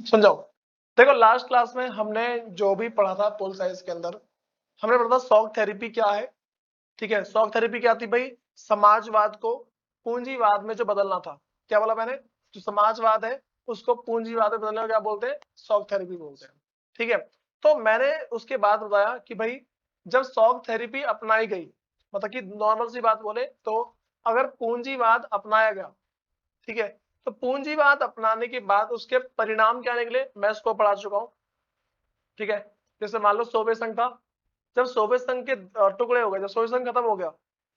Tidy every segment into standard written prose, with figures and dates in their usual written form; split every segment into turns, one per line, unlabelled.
सुन जाओ। देखो last class में हमने जो भी पढ़ा था पोल साइंस के अंदर, हमने पढ़ा था शॉक थेरेपी क्या है। ठीक है, शॉक थेरेपी क्या थी भाई? समाजवाद को पूंजीवाद में जो बदलना था। क्या बोला मैंने? जो समाजवाद है उसको पूंजीवाद में बदलने को क्या बोलते हैं? शॉक थेरेपी बोलते हैं। ठीक है, तो मैंने उसके बाद बताया कि भाई जब शॉक थेरेपी अपनाई गई, मतलब कि नॉर्मल सी बात बोले तो अगर पूंजीवाद अपनाया गया, ठीक है, तो पूंजीवाद अपनाने के बाद उसके परिणाम क्या निकले, मैं इसको पढ़ा चुका हूं। ठीक है, जैसे मान लो सोवियत संघ था, जब सोवियत संघ के टुकड़े हो गए, जब सोवियत संघ खत्म हो गया,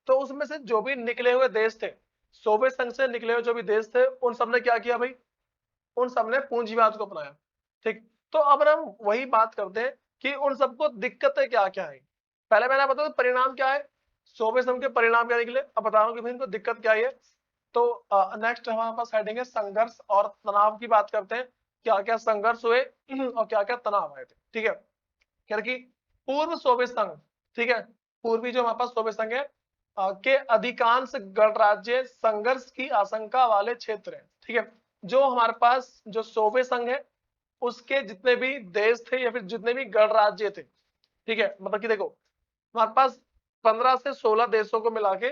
तो उसमें से जो भी निकले हुए देश थे, सोवियत संघ से निकले हुए जो भी देश थे, उन सब ने क्या किया भाई? उन सब ने पूंजीवाद को अपनाया। ठीक, तो अब हम वही बात करते हैं कि उन सबको दिक्कतें क्या क्या है। पहले मैंने बताया परिणाम क्या है, सोवियत संघ के परिणाम क्या निकले, अब बता रहा हूँ कि भाई इनको दिक्कत क्या है। तो नेक्स्ट हमारे पास हेडिंग है संघर्ष और तनाव की बात करते हैं, क्या क्या संघर्ष हुए और क्या क्या तनाव आए थे। ठीक है, क्योंकि पूर्व सोवियत संघ, ठीक है, पूर्वी जो हमारे पास सोवियत संघ है के अधिकांश गणराज्य संघर्ष की आशंका वाले क्षेत्र हैं। ठीक है, जो हमारे पास जो सोवियत संघ है उसके जितने भी देश थे या फिर जितने भी गणराज्य थे, ठीक है, मतलब कि देखो हमारे पास 15 से 16 देशों को मिला के,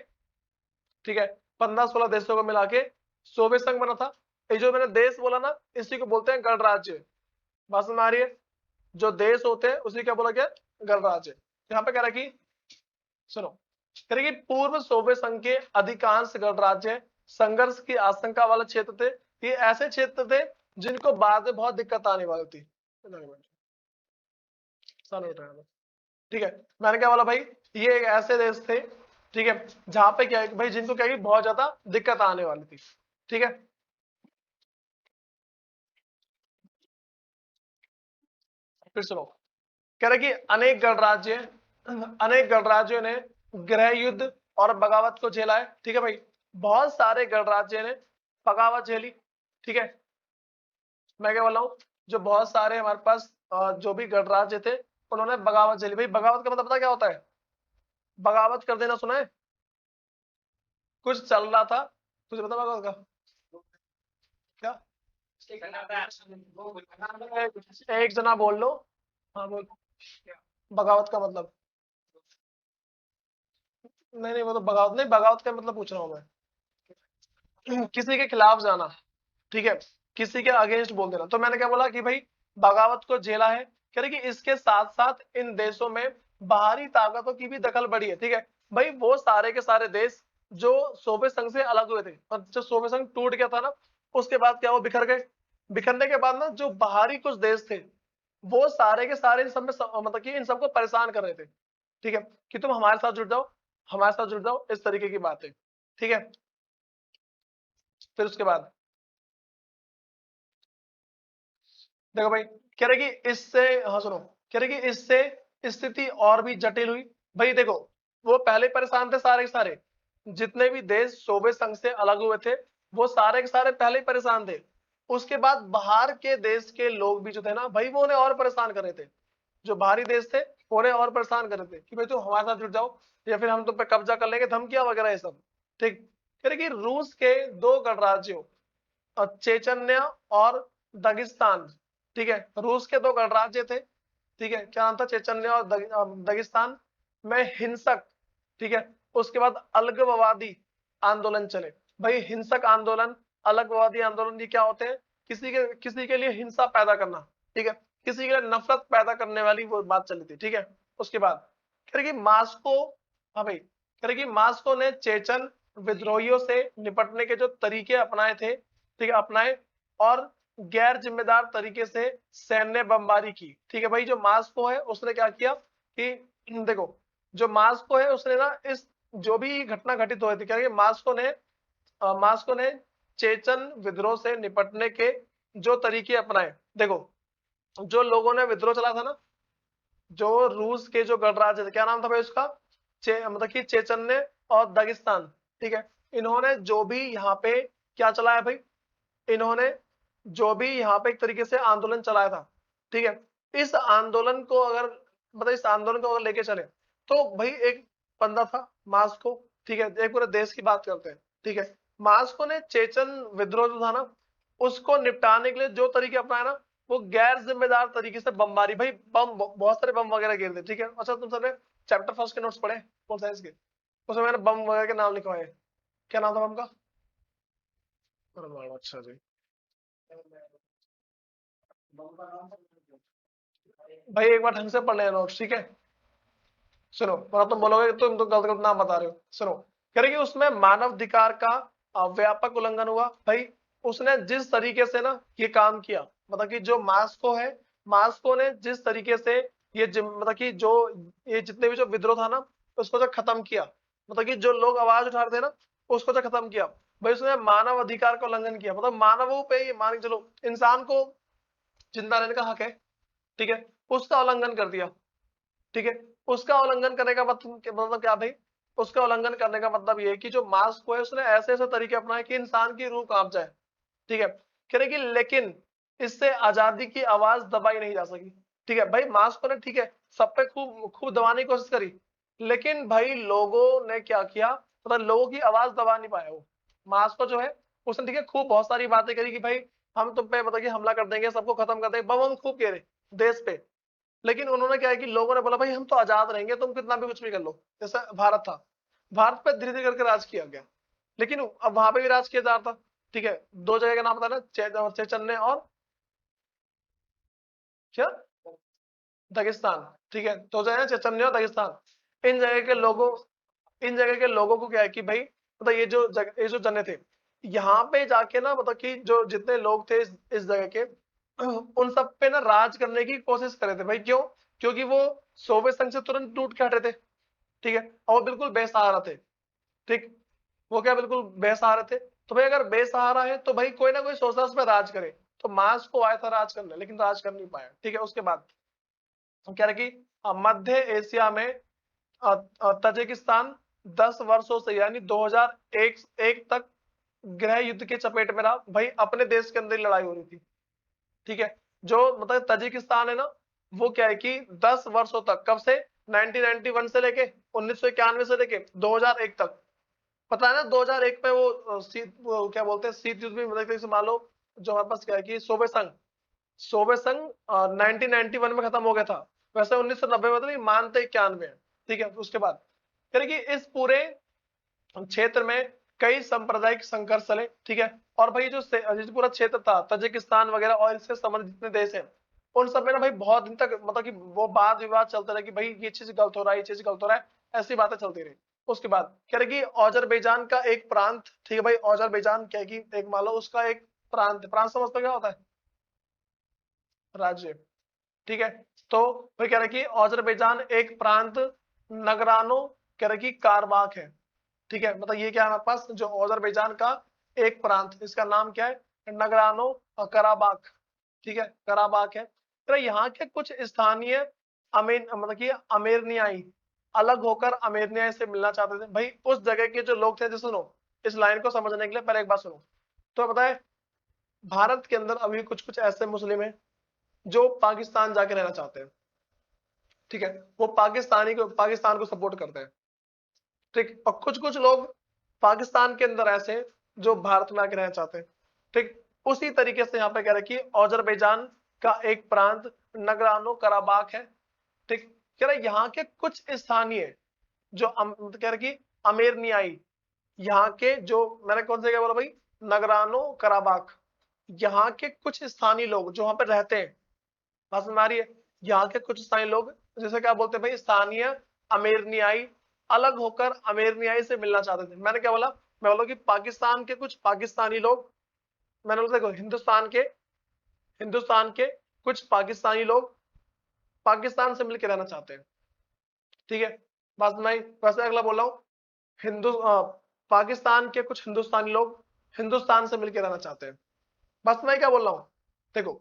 ठीक है, 15-16 देशों को मिला के सोवियत संघ बना था। ये जो मैंने देश बोला ना, इसी को बोलते हैं गणराज्य। बात समझ में आ रही है? जो देश होते हैं उसी क्या बोला गया? गणराज्य। यहाँ पे कह रहा है कि सुनो, कह रहा है कि पूर्व सोवियत संघ के अधिकांश गणराज्य संघर्ष की आशंका वाले क्षेत्र थे। ये ऐसे क्षेत्र थे जिनको बाद में बहुत दिक्कत आने वाली थी। ठीक है, मैंने क्या बोला भाई? ये एक ऐसे देश थे, ठीक है, जहां पे क्या है भाई, जिनको क्या है कि बहुत ज्यादा दिक्कत आने वाली थी। ठीक है, फिर सुनो, कह रहे कि अनेक गणराज्यों ने गृह युद्ध और बगावत को झेला है। ठीक है भाई, बहुत सारे गणराज्य ने बगावत झेली। ठीक है, मैं क्या बोल रहा हूँ, जो बहुत सारे हमारे पास जो भी गणराज्य थे उन्होंने बगावत झेली। भाई बगावत का मतलब पता क्या होता है? बगावत कर देना, सुना है? कुछ चल रहा था, कुछ बता बगावत का क्या? एक जना बोल लो। हाँ बोल। बगावत का मतलब? नहीं नहीं, वो तो बगावत नहीं, बगावत का मतलब पूछ रहा हूँ मैं। किसी के खिलाफ जाना, ठीक है, किसी के अगेंस्ट बोल देना। तो मैंने क्या बोला कि भाई बगावत को झेला है, कह रहे कि इसके साथ साथ इन देशों में बाहरी ताकतों की भी दखल बड़ी है। ठीक है भाई, वो सारे के सारे देश जो सोवियत संघ से अलग हुए थे, और जब सोवियत संघ टूट गया था ना, उसके बाद क्या वो बिखर गए। बिखरने के बाद ना जो बाहरी कुछ देश थे वो सारे के सारे इन सब में मतलब कि इन सबको परेशान कर रहे थे। ठीक है, कि तुम हमारे साथ जुड़ जाओ, हमारे साथ जुड़ जाओ, इस तरीके की बात है। ठीक है, फिर उसके बाद देखो भाई, कह रहे कि इससे, हाँ सुनो, कह रहे कि इससे स्थिति और भी जटिल हुई। भाई देखो, वो पहले परेशान थे सारे के सारे, जितने भी देश सोवियत संघ से अलग हुए थे वो सारे के सारे पहले ही परेशान थे। उसके बाद बाहर के देश के लोग भी जो थे ना भाई, वो उन्हें और परेशान कर रहे थे। जो बाहरी देश थे वो उन्हें और परेशान कर रहे थे कि भाई तुम हमारे साथ जुड़ जाओ या फिर हम तुम पे कब्जा कर लेंगे, धमकियां वगैरह ये सब। ठीक, कह रहे कि रूस के दो गणराज्यों चेचन्या और दगिस्तान, ठीक है, रूस के दो गणराज्य थे। ठीक है, क्या नाम था? चेचन्या और दगिस्तान में हिंसक, ठीक है, उसके बाद अलगवादी आंदोलन चले। भाई हिंसक आंदोलन, अलगवादी आंदोलन ये क्या होते हैं? किसी के लिए हिंसा पैदा करना। ठीक है, किसी के लिए नफरत पैदा करने वाली वो बात चली थी। ठीक है, उसके बाद कह रहे कि मास्को, हाँ भाई, कह रहे कि मास्को ने चेचन विद्रोहियों से निपटने के जो तरीके अपनाए थे, ठीक है, अपनाए, और गैर जिम्मेदार तरीके से सैन्य बमबारी की। ठीक है भाई, जो मास्को है उसने क्या किया कि देखो, जो मास्को है उसने ना इस जो भी घटना घटित हुई थी, क्या मास्को ने चेचन विद्रोह से निपटने के जो तरीके अपनाए। देखो, जो लोगों ने विद्रोह चला था ना, जो रूस के जो गणराज्य थे, क्या नाम था भाई उसका? मतलब कि चेचन्य और दागिस्तान। ठीक है, इन्होंने जो भी यहाँ पे क्या चलाया भाई, इन्होंने जो भी यहाँ पे एक तरीके से आंदोलन चलाया था, ठीक है, इस आंदोलन को अगर, मतलब इस आंदोलन को अगर लेके चले तो भाई एक बंदा था मास्को, ठीक है, एक पूरे देश की बात करते हैं। ठीक है, मास्को ने चेचन विद्रोह जो था ना उसको निपटाने के लिए जो तरीके अपनाए ना, वो गैर जिम्मेदार तरीके से बमबारी, भाई बम, बहुत सारे बम वगैरह गिर थे, ठीक है। अच्छा तुम सबने चैप्टर फर्स्ट के नोट्स पढ़े पोल साइंस के, उसमें मैंने बम वगैरह के नाम लिखवाए, क्या नाम था बम का? परमाणु, अच्छा जी। भाई एक बार ढंग से पढ़ लेना नोट्स, ठीक है। सुनो, वरना तुम बोलोगे तुम तो गलत गलत नाम बता रहे हो। सुनो, कह रहे कि उसमें मानव अधिकार का व्यापक उल्लंघन हुआ। भाई उसने जिस तरीके से ना ये काम किया, मतलब कि जो मास्को है, मास्को ने जिस तरीके से ये मतलब कि जो ये जितने भी जो विद्रोह था ना, उसको जो खत्म किया, मतलब कि जो लोग आवाज उठा रहे थे ना, उसको जो खत्म किया, भाई उसने मानव अधिकार का उल्लंघन किया। मतलब मानवों पे ये मान के चलो, इंसान को जिंदा रहने का हक है, ठीक है, उसका उल्लंघन कर दिया, ठीक है। उसका उल्लंघन करने का मतलब क्या भाई? उसका उल्लंघन करने का मतलब ये है कि जो मास्क है उसने ऐसे ऐसे तरीके अपनाए कि इंसान की रूह कांप जाए, ठीक है। कह रहे कि लेकिन इससे आजादी की आवाज दबाई नहीं जा सकी, ठीक है। भाई मास्क ने, ठीक है, सब पे खूब खूब दबाने की कोशिश करी, लेकिन भाई लोगों ने क्या किया, मतलब लोगों की आवाज दबा नहीं पाया वो मास्क जो है। उसने, ठीक है, खूब बहुत सारी बातें करी कि भाई हम तुम पे मतलब कि हमला कर देंगे, सबको खत्म कर देंगे, बम खूब कह रहे देश पे। लेकिन उन्होंने क्या है कि लोगों ने बोला भाई हम तो आजाद रहेंगे, तुम कितना भी कुछ भी कर लो। जैसे भारत था, भारत पे धीरे धीरे करके राज किया गया, लेकिन अब वहां पे भी राज किया जा रहा था, ठीक है। दो जगह का नाम बताना, चेचन्ने और क्या, दागिस्तान, ठीक है। दो जगह चेचन्ने और दागिस्तान। इन जगह के लोगों को क्या है कि भाई मतलब ये जो जने थे, यहाँ पे जाके ना मतलब कि जो जितने लोग थे इस जगह के, उन सब पे ना राज करने की कोशिश कर रहे थे। भाई क्यों? क्योंकि वो सोवियत संघ से तुरंत टूट के हटे थे, ठीक है, और वो बिल्कुल बेसहारा थे, ठीक। वो क्या बिल्कुल बेसहारा थे, तो भाई अगर बेसहारा है तो भाई कोई ना कोई सोचता है उस पर राज करे। तो मार्क्स को आया था राज करने, लेकिन राज कर नहीं पाया, ठीक है। उसके बाद हम कह रहे कि मध्य एशिया में तजिकिस्तान 10 वर्षों से यानी 2001 तक गृह युद्ध के चपेट में रहा। भाई अपने देश के अंदर ही लड़ाई हो रही थी, ठीक है। जो मतलब तजिकिस्तान है ना, वो क्या है कि 10 वर्षों तक, कब से, 1991 से लेके 1991 से लेके 2001 तक, पता है ना 2001 में वो क्या बोलते हैं शीत युद्ध भी, मतलब कि मान लो जो हमारे पास क्या है कि सोवियत संघ 1991 में खत्म हो गया था। वैसे 1990 में, मतलब मानते 91 है, ठीक है। उसके बाद यानी कि इस पूरे क्षेत्र में कई सांप्रदायिक संघर्ष चले, ठीक है। और भाई जो पूरा क्षेत्र था तजिकिस्तान वगैरह और इससे संबंधित जितने देश हैं, उन सब में ना भाई बहुत दिन तक मतलब कि वो वाद विवाद चलते रहे कि भाई ये चीज गलत हो रहा है, ये चीज गलत हो रहा है, ऐसी बातें चलती रही। उसके बाद कह रहे कि औजरबैजान का एक प्रांत, ठीक है भाई, औजरबैजान क्या है कि एक मान लो उसका एक प्रांत, प्रांत समझते हो क्या होता है? राज्य, ठीक है। तो फिर कह रहे कि औजरबैजान एक प्रांत नगरानो कह रहे कि कारबाख है, ठीक है। मतलब ये क्या है हमारे पास जो औजरबैजान का एक प्रांत, इसका नाम क्या है? नगरानो कराबाख, ठीक है, कराबाख है। तो यहाँ के कुछ स्थानीय मतलब कि अमेरनियाई अलग होकर अमेरनियाई से मिलना चाहते थे। भाई उस जगह के जो लोग थे, जो सुनो, इस लाइन को समझने के लिए पहले एक बात सुनो। तो बताए भारत के अंदर अभी कुछ कुछ ऐसे मुस्लिम हैं जो पाकिस्तान जाके रहना चाहते हैं, ठीक है। वो पाकिस्तान को सपोर्ट करते हैं, ठीक। और कुछ कुछ लोग पाकिस्तान के अंदर ऐसे हैं जो भारत में आके रहना चाहते हैं, ठीक। उसी तरीके से यहाँ पे कह रहे कि औजरबैजान का एक प्रांत नगरानो कराबाख है, ठीक। कह रहे यहाँ के कुछ स्थानीय जो कह रहे कि अमेरनियाई, यहाँ के जो मैंने कौन से क्या बोला भाई, नगरानो कराबाख, यहाँ के कुछ स्थानीय लोग जो वहां पे रहते हैं, बात समझ आ रही है? यहाँ के कुछ स्थानीय लोग, जैसे क्या बोलते हैं भाई, स्थानीय अमेरनियाई अलग होकर अमेरनियाई से मिलना चाहते थे। मैंने क्या बोला? मैं बोला कि पाकिस्तान के कुछ पाकिस्तानी लोग, मैंने बोला देखो हिंदुस्तान के कुछ पाकिस्तानी लोग पाकिस्तान से मिलकर रहना चाहते हैं, ठीक है। बात सुनाई? वैसे अगला बोल रहा हूँ, पाकिस्तान के कुछ हिंदुस्तानी लोग हिंदुस्तान से मिलकर रहना चाहते हैं। बस मैं क्या बोल रहा हूँ, देखो,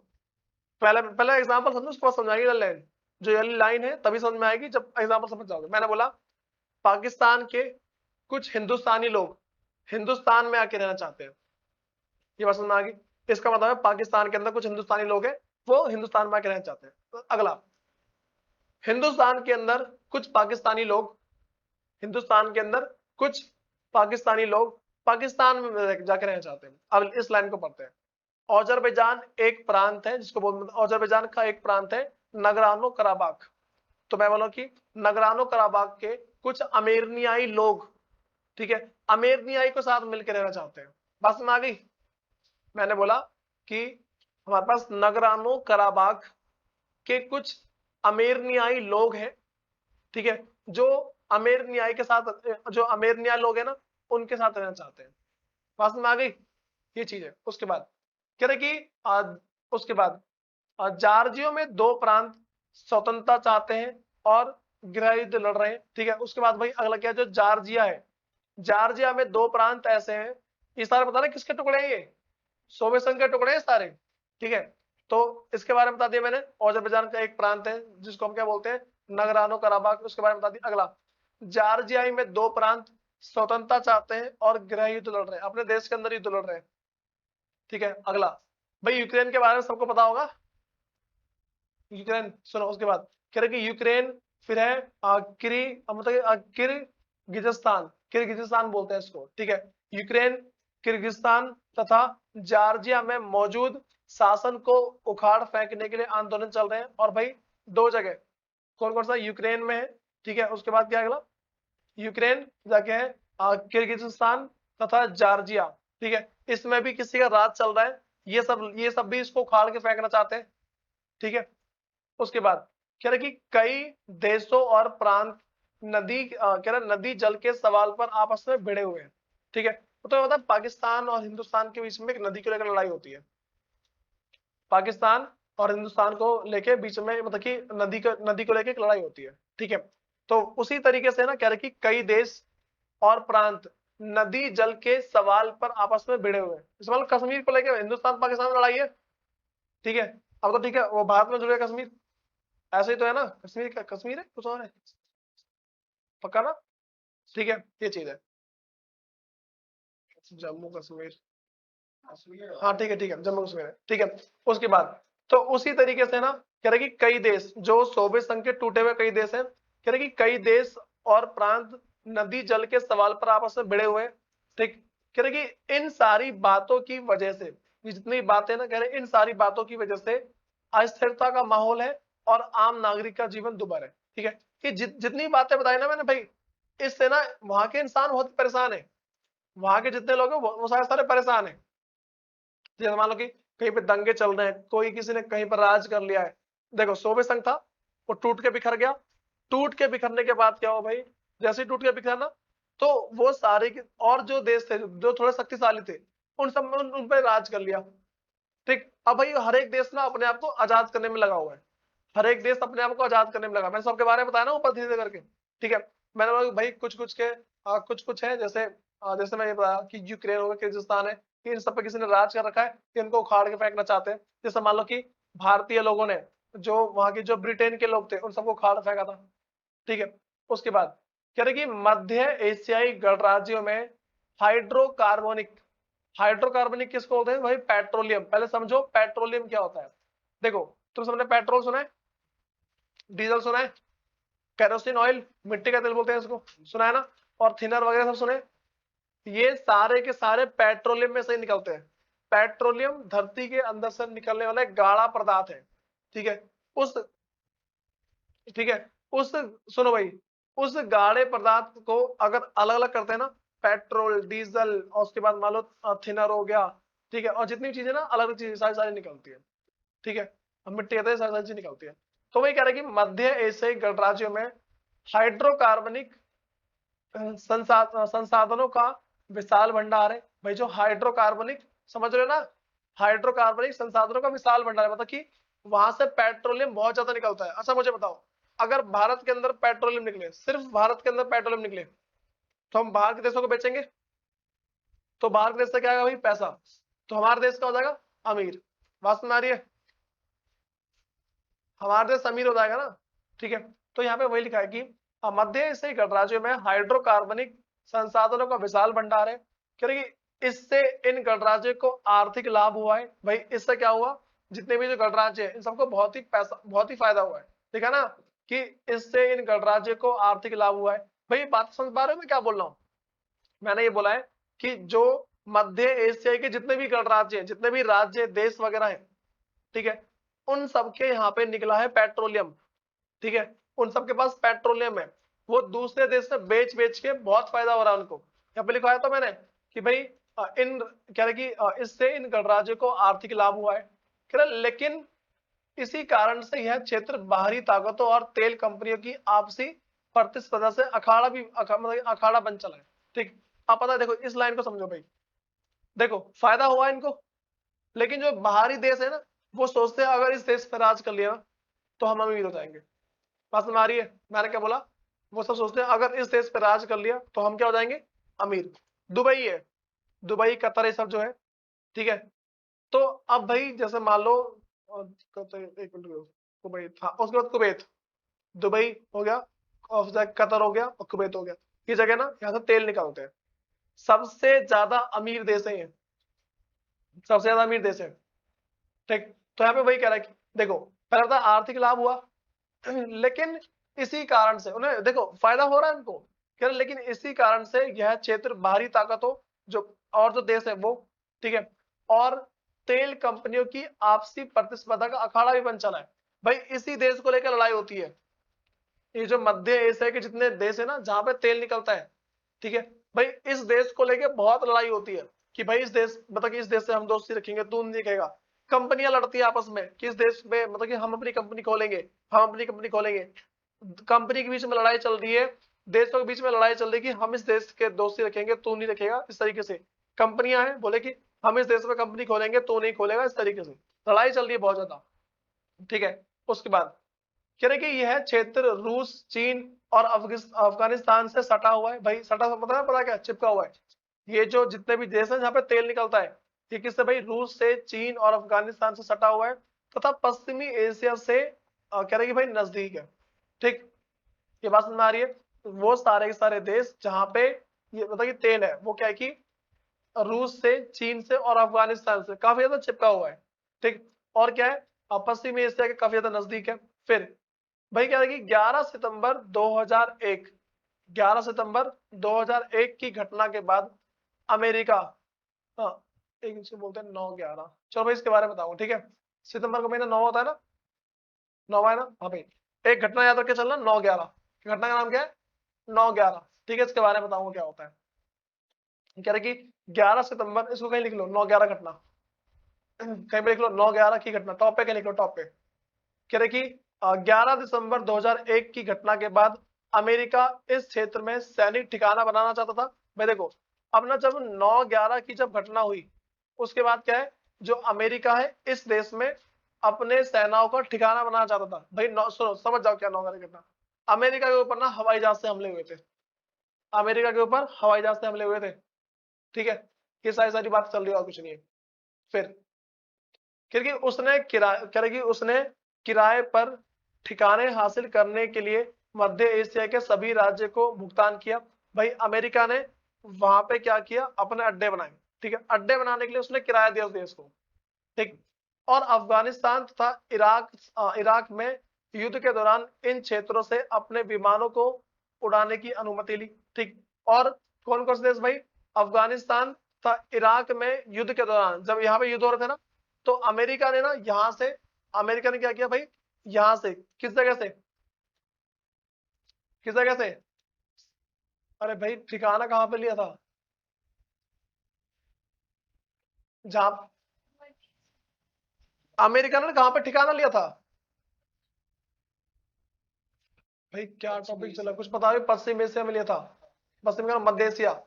पहले पहले एग्जांपल समझो, उसके बाद समझाएगी लाइन। जो ये लाइन है तभी समझ में आएगी जब एग्जांपल समझ जाओगे। मैंने बोला पाकिस्तान के कुछ हिंदुस्तानी लोग हिंदुस्तान में आके रहना चाहते हैं, ये बात समझ में आ गई। इसका मतलब है पाकिस्तान के अंदर कुछ हिंदुस्तानी लोग हैं, वो हिंदुस्तान में आके रहना चाहते हैं। तो अगला, हिंदुस्तान के अंदर कुछ पाकिस्तानी लोग हिंदुस्तान के अंदर कुछ पाकिस्तानी लोग पाकिस्तान में जाके रहना चाहते हैं। अब इस लाइन को पढ़ते हैं। अजरबैजान एक प्रांत है जिसको बोलते, अजरबैजान का एक प्रांत है नगरानो कराबाख। तो मैं बोला कि नगरानो कराबाख के कुछ अर्मेनियाई लोग, ठीक है, अर्मेनियाई के साथ मिलकर रहना चाहते हैं। बात समझ आ गई? मैंने बोला कि हमारे पास नगरानो कराबाख के कुछ अर्मेनियाई लोग हैं, ठीक है, जो अर्मेनियाई के साथ, जो अर्मेनिया लोग हैं ना, उनके साथ रहना चाहते हैं। बात समझ आ गई? ये चीज है। उसके बाद कह रहे कि उसके बाद जॉर्जिया में दो प्रांत स्वतंत्रता चाहते हैं और गृह युद्ध लड़ रहे हैं, ठीक है। उसके बाद भाई अगला क्या, जो जॉर्जिया है, जॉर्जिया में दो प्रांत ऐसे हैं, ये सारे बता रहे किसके टुकड़े हैं, ये सोवियत संघ के टुकड़े हैं सारे, ठीक है। तो इसके बारे में बता दिया मैंने। अजरबैजान का एक प्रांत है जिसको हम क्या बोलते हैं, नगरानो कराबाख, उसके बारे में बता दिया। अगला, जॉर्जिया में दो प्रांत स्वतंत्रता चाहते हैं और गृह युद्ध लड़ रहे हैं, अपने देश के अंदर युद्ध लड़ रहे हैं, ठीक है। अगला भाई यूक्रेन के बारे में सबको पता होगा, यूक्रेन सुनो। उसके बाद कह रहे कि यूक्रेन, फिर है मतलब किर्गिजिस्तान बोलते हैं इसको, ठीक है। यूक्रेन, किर्गिस्तान तथा जॉर्जिया में मौजूद शासन को उखाड़ फेंकने के लिए आंदोलन चल रहे हैं। और भाई दो जगह कौन कौन सा, यूक्रेन में है, ठीक है। उसके बाद क्या अगला, यूक्रेन जाके है किर्गिजिस्तान तथा जॉर्जिया, ठीक है। इसमें भी किसी का राज चल रहा है, ये सब भी इसको उखाड़ के फेंकना चाहते हैं, ठीक है। उसके बाद कह रहे कि कई देशों और प्रांत कह रहे नदी जल के सवाल पर आपस में भिड़े हुए हैं, ठीक है। तो मतलब पाकिस्तान और हिंदुस्तान के बीच में एक नदी को लेकर लड़ाई होती है, पाकिस्तान और हिंदुस्तान को लेके बीच में, मतलब कि नदी को लेके एक लड़ाई होती है, ठीक है। तो उसी तरीके से ना कह रहे कि कई देश और प्रांत नदी जल के सवाल पर आपस में भिड़े हुए हैं। इस मतलब कश्मीर को लेकर हिंदुस्तान पाकिस्तान में लड़ाई है, ठीक है। अब तो ठीक है, वो भारत में जुड़े कश्मीर, ऐसे ही तो है ना, कश्मीर है कुछ और है, पक्का ना, ठीक है। ये चीज है जम्मू कश्मीर, हाँ ठीक है, ठीक है, जम्मू कश्मीर है, ठीक है। उसके बाद तो उसी तरीके से ना कह रहे कि कई देश, जो सोवियत संघ के टूटे हुए कई देश हैं, कह रहे कि कई देश और प्रांत नदी जल के सवाल पर आपस में भिड़े हुए, ठीक। कह रहे कि इन सारी बातों की वजह से, जितनी बातें ना, कह रहे इन सारी बातों की वजह से अस्थिरता का माहौल है और आम नागरिक का जीवन दुभर है, ठीक है। कि जितनी बातें बताई ना मैंने भाई, इससे ना वहां के इंसान बहुत परेशान है, वहां के जितने लोग हैं वो सारे सारे परेशान है। जैसे मान लो कि कहीं पे दंगे चल रहे हैं, कोई किसी ने कहीं पर राज कर लिया है। देखो सोवियत संघ था, वो टूट के बिखर गया, टूट के बिखरने के बाद क्या हुआ भाई, जैसे ही टूट के बिखरा ना, तो वो सारे और जो देश थे जो थोड़े शक्तिशाली थे, उन सब में उन पे राज कर लिया, ठीक। अब भाई हर एक देश ना अपने आप को आजाद करने में लगा हुआ है, हर एक देश अपने आप को आजाद करने में लगा। मैंने सबके बारे में बताया ना ऊपर धीरे धीरे करके, ठीक है। मैंने बोला भाई कुछ कुछ के कुछ कुछ है, जैसे जैसे मैं ये बताया कि यूक्रेन हो गया, किर्गिस्तान है, कि इन सब पे किसी ने राज कर रखा है, कि इनको उखाड़ के फेंकना चाहते हैं। जैसे मान लो कि भारतीय लोगों ने, जो वहां के जो ब्रिटेन के लोग थे, उन सबको उखाड़ फेंका था, ठीक है। उसके बाद कह रहे कि मध्य एशियाई गणराज्यों में हाइड्रोकार्बोनिक, हाइड्रोकार्बोनिक किसको बोलते हैं भाई, पेट्रोलियम। पहले समझो पेट्रोलियम क्या होता है। देखो तुम सबने पेट्रोल सुना है, डीजल सुना है, केरोसिन ऑयल, मिट्टी का तेल बोलते हैं इसको, सुना है ना, और थिनर वगैरह सब सुने। ये सारे के सारे पेट्रोलियम में से ही निकलते हैं। पेट्रोलियम धरती के अंदर से निकलने वाला एक गाढ़ा पदार्थ है, ठीक है। उस ठीक है, उस सुनो भाई, उस गाढ़े पदार्थ को अगर अलग अलग करते हैं ना, पेट्रोल, डीजल, और उसके बाद मान लो थिनर हो गया, ठीक है, और जितनी चीजें ना अलग अलग चीजें सारी सारी निकलती है, ठीक है। अब मिट्टी कहते हैं सारी सारी चीजें निकलती है। तो वही कह रहे हैं कि मध्य एशियाई गणराज्यों में हाइड्रोकार्बनिक संसाधनों का विशाल भंडार है। भाई जो हाइड्रोकार्बनिक, समझ रहे हो ना, हाइड्रोकार्बनिक संसाधनों का विशाल भंडार है, मतलब कि वहां से पेट्रोलियम बहुत ज्यादा निकलता है। अच्छा मुझे बताओ, अगर भारत के अंदर पेट्रोलियम निकले, सिर्फ भारत के अंदर पेट्रोलियम निकले, तो हम बाहर के देशों को बेचेंगे, तो बाहर के देश से क्या आएगा भाई, पैसा, तो हमारे देश का हो जाएगा अमीर। बात सुन आ रही है, हमारा देश अमीर हो जाएगा ना, ठीक है। तो यहाँ पे वही लिखा है कि मध्य एशियाई गणराज्यों में हाइड्रोकार्बनिक संसाधनों का विशाल भंडार है। कह रहे कि इससे इन गणराज्यों को आर्थिक लाभ हुआ है। भाई इससे क्या हुआ, जितने भी जो गणराज्य है इन सबको बहुत ही पैसा, बहुत ही फायदा हुआ है, ठीक है ना, कि इससे इन गणराज्यों को आर्थिक लाभ हुआ है। भाई बात समझ पा रहे हो मैं क्या बोल रहा हूँ। मैंने ये बोला है कि जो मध्य एशिया के जितने भी गणराज्य हैं, जितने भी राज्य देश वगैरह हैं, ठीक है, उन सबके यहाँ पे निकला है पेट्रोलियम, ठीक है, उन सबके पास पेट्रोलियम है, वो दूसरे देश में बेच बेच के बहुत फायदा हो रहा है उनको। यहाँ पे लिखवाया था मैंने कि भाई इन कह रहे कि इससे इन गणराज्यों को आर्थिक लाभ हुआ है, कह रहे लेकिन इसी कारण से यह क्षेत्र बाहरी ताकतों और तेल कंपनियों की आपसी प्रतिस्पर्धा से मतलब अखाड़ा बन चला है। ठीक, आप पता है, देखो इस लाइन को समझो भाई, देखो फायदा हुआ इनको, लेकिन जो बाहरी देश है ना, वो सोचते हैं अगर इस देश पर राज कर लिया ना तो हम अमीर हो जाएंगे। बात समझ आ रही है मैंने क्या बोला? वो सब सोचते हैं अगर इस देश पर राज कर लिया तो हम क्या हो जाएंगे? अमीर। दुबई है, दुबई कतर ये सब जो है, ठीक है। तो अब भाई जैसे मान लो एक मिनट, कुवैत था, उसके बाद कुवैत, दुबई हो गया और कतर हो गया और कुवैत हो गया, ये जगह ना यहाँ से तेल निकालते हैं, सबसे ज्यादा अमीर देश है ये, सबसे ज्यादा अमीर देश है। ठीक, तो यहाँ पे वही कह रहा है कि देखो पहले था आर्थिक लाभ हुआ, लेकिन इसी कारण से उन्हें देखो फायदा हो रहा है उनको, कह रहे लेकिन इसी कारण से यह क्षेत्र बाहरी ताकतों जो और जो देश है वो, ठीक है, और तेल कंपनियों की आपसी प्रतिस्पर्धा का अखाड़ा भी बन चला है। भाई इसी देश को लेकर लड़ाई होती है, ये जो मध्य एशिया के जितने देश है ना जहां पे तेल निकलता है, ठीक है, भाई इस देश को लेकर बहुत लड़ाई होती है कि भाई इस देश मतलब कि इस देश से हम दोस्ती रखेंगे, तू नहीं रखेगा। कंपनियां लड़ती है आपस में कि इस देश में मतलब कि हम अपनी कंपनी खोलेंगे, हम अपनी कंपनी खोलेंगे, कंपनी के बीच में लड़ाई चल रही है, देशों के बीच में लड़ाई चल रही है कि हम इस देश के दोस्ती रखेंगे, तू नहीं रखेगा, इस तरीके से कंपनियां हैं बोले कि हम इस देश में कंपनी खोलेंगे, तू नहीं खोलेगा, इस तरीके से लड़ाई चल रही है बहुत ज्यादा, ठीक है। उसके बाद कह रहे कि यह क्षेत्र रूस, चीन और अफगानिस्तान से सटा हुआ है। भाई सटा मतलब पता क्या, चिपका हुआ है। ये जो जितने भी देश हैं जहाँ पे तेल निकलता है, ये किससे? भाई रूस से, चीन और अफगानिस्तान से सटा हुआ है तथा पश्चिमी एशिया से कह रहे कि भाई नजदीक है। ठीक, ये बात समझ में आ रही है? वो सारे के सारे देश जहाँ पे ये मतलब कि तेल है वो क्या है कि रूस से, चीन से और अफगानिस्तान से काफी ज्यादा चिपका हुआ है। ठीक, और क्या है, पश्चिमी एशिया के काफी ज्यादा नजदीक है। फिर भाई क्या है कि 11 सितंबर 2001, 11 सितंबर 2001 की घटना के बाद अमेरिका, हाँ एक इसे बोलते हैं 9/11, चलो भाई इसके बारे में बताऊंगा, ठीक है। सितंबर का महीना 9 होता है ना, 9 है ना, हाँ भाई एक घटना याद रख के चलना, 9/11, घटना का नाम क्या है? 9/11, ठीक है, इसके बारे में बताऊंगा क्या होता है। कह रहे कि 11 सितंबर, इसको कहीं लिख लो 9/11 घटना, कहीं पे लिख लो 9/11 की घटना, टॉप पे कहीं लिख लो, टॉप पे। कह रहे कि 11 दिसंबर 2001 की घटना के बाद अमेरिका इस क्षेत्र में सैनिक ठिकाना बनाना चाहता था। भाई देखो अब ना जब 9/11 की जब घटना हुई उसके बाद क्या है, जो अमेरिका है इस देश में अपने सेनाओं का ठिकाना बनाना चाहता था। भाई सुनो समझ जाओ क्या 9/11 की घटना, अमेरिका के ऊपर ना हवाई जहाज से हमले हुए थे, अमेरिका के ऊपर हवाई जहाज से हमले हुए थे, ठीक है। ये सारी सारी बात चल रही है और कुछ नहीं है। फिर क्योंकि उसने किराए कह रहे कि उसने किराए पर ठिकाने हासिल करने के लिए मध्य एशिया के सभी राज्य को भुगतान किया। भाई अमेरिका ने वहां पे क्या किया, अपने अड्डे बनाए, ठीक है, अड्डे बनाने के लिए उसने किराया दिया उस देश को, ठीक। और अफगानिस्तान तथा इराक में युद्ध के दौरान इन क्षेत्रों से अपने विमानों को उड़ाने की अनुमति ली, ठीक। और कौन कौन से देश भाई? अफगानिस्तान तथा इराक में युद्ध के दौरान जब यहाँ पे युद्ध हो रहे थे ना, तो अमेरिका ने ना यहाँ से, अमेरिका ने क्या किया भाई, यहाँ से किस जगह से, किस जगह से? अरे भाई ठिकाना कहाँ पे लिया था? जहां अमेरिका ने कहाँ पे ठिकाना लिया था? भाई क्या टॉपिक चला, कुछ पता नहीं। पश्चिम एशिया में लिया था, पश्चिम का मध्य एशिया,